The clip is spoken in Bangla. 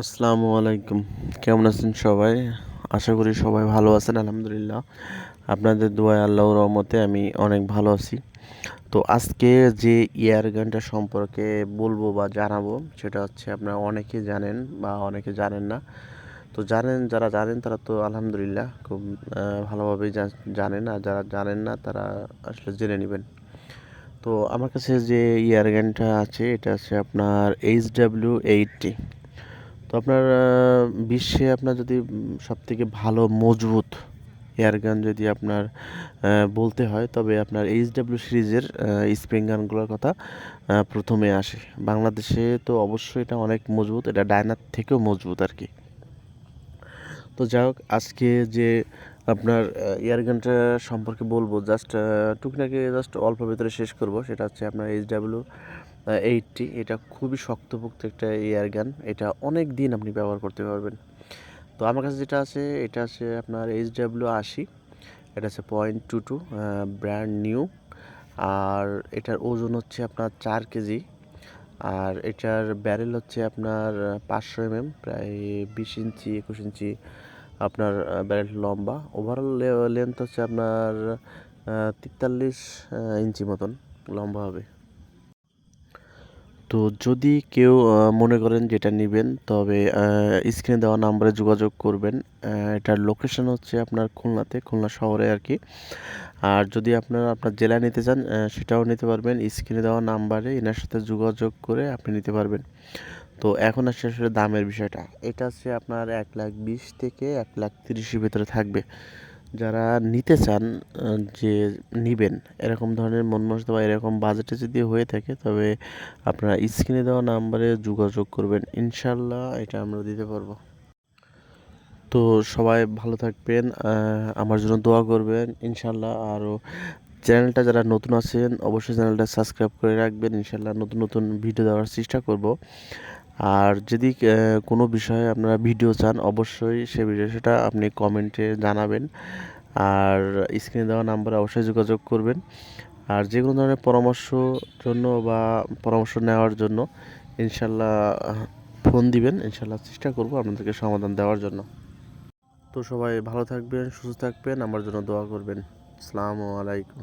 আসসালামু আলাইকুম। কেমন আছেন সবাই? আশা করি সবাই ভালো আছেন আলহামদুলিল্লাহ। আপনাদের দোয়ায় আল্লাহর রহমতে আমি অনেক ভালো আছি। তো আজকে যে এয়ার গানটা সম্পর্কে বলবো বা জানাবো সেটা হচ্ছে আপনারা অনেকে জানেন বা অনেকে জানেন না। তো যারা জানেন তারা তো আলহামদুলিল্লাহ খুব ভালোভাবেই জানেন, আর যারা জানেন না তারা আসলে জেনে নেবেন। তো আমার কাছে যে এয়ার গানটা আছে এটা হচ্ছে আপনার HW80। তো আপনার বিশ্বে আপনার যদি সবথেকে ভালো মজবুত এয়ারগান যদি আপনার বলতে হয় তবে আপনার এইচডাব্লিউ সিরিজের স্প্রিং গানগুলোর কথা প্রথমে আসে। বাংলাদেশে তো অবশ্যই এটা অনেক মজবুত, এটা ডায়নার থেকেও মজবুত আর কি। তো যাই হোক, আজকে যে আপনার এয়ারগানটা সম্পর্কে বলবো জাস্ট টুকটাকি জাস্ট অল্প ভিতরে শেষ করব। সেটা হচ্ছে আপনার HW80। এটা খুবই শক্তপোক্ত একটা এয়ার গান, এটা অনেক দিন আপনি ব্যবহার করতে পারবেন। তো আমার কাছে যেটা আছে এটা আছে আপনার HW80। এটা আছে 0.22, ব্র্যান্ড নিউ। আর এটার ওজন হচ্ছে আপনার 4 কেজি। আর এটার ব্যারেল হচ্ছে আপনার 500 mm, প্রায় 20 ইঞ্চি 21 ইঞ্চি আপনার ব্যারেল লম্বা। ওভারঅল লেন্থ হচ্ছে আপনার 43 ইঞ্চি মতন লম্বা হবে। তো যদি কেউ মনে করেন যেটা নেবেন তবে স্ক্রিনে দেওয়া নাম্বারে যোগাযোগ করবেন। এটার লোকেশন হচ্ছে আপনার খুলনা শহরে আর কি। আর যদি আপনার জেলায় নিতে চান সেটাও নিতে পারবেন, স্ক্রিনে দেওয়া নাম্বারে এনার সাথে যোগাযোগ করে আপনি নিতে পারবেন। তো এখন আসছে আসলে দামের বিষয়টা। এটা হচ্ছে আপনার 1,20,000 থেকে 1,30,000-এর ভিতরে থাকবে। যারা নিতে চান যে নিবেন এরকম ধরনের মন মানসিকতা বা এরকম বাজেটে যদি হয়ে থাকে তবে আপনারা স্ক্রিনে দেওয়া নাম্বারে যোগাযোগ করবেন, ইনশাল্লাহ এটা আমরা দিতে পারবো। তো সবাই ভালো থাকবেন, আমার জন্য দোয়া করবেন ইনশাল্লাহ। আরও চ্যানেলটা যারা নতুন আছেন অবশ্যই চ্যানেলটা সাবস্ক্রাইব করে রাখবেন, ইনশাল্লাহ নতুন নতুন ভিডিও দেওয়ার চেষ্টা করব। আর যদি কোনো বিষয়ে আপনারা ভিডিও চান অবশ্যই সে ভিডিও সেটা আপনি কমেন্টে জানাবেন। আর স্ক্রিনে দেওয়া নাম্বারে অবশ্যই যোগাযোগ করবেন। আর যে কোনো ধরনের পরামর্শ জন্য বা পরামর্শ নেওয়ার জন্য ইনশাল্লাহ ফোন দিবেন, ইনশাল্লাহ চেষ্টা করব আপনাদেরকে সমাধান দেওয়ার জন্য। তো সবাই ভালো থাকবেন, সুস্থ থাকবেন, আমার জন্য দোয়া করবেন। আসসালামু আলাইকুম।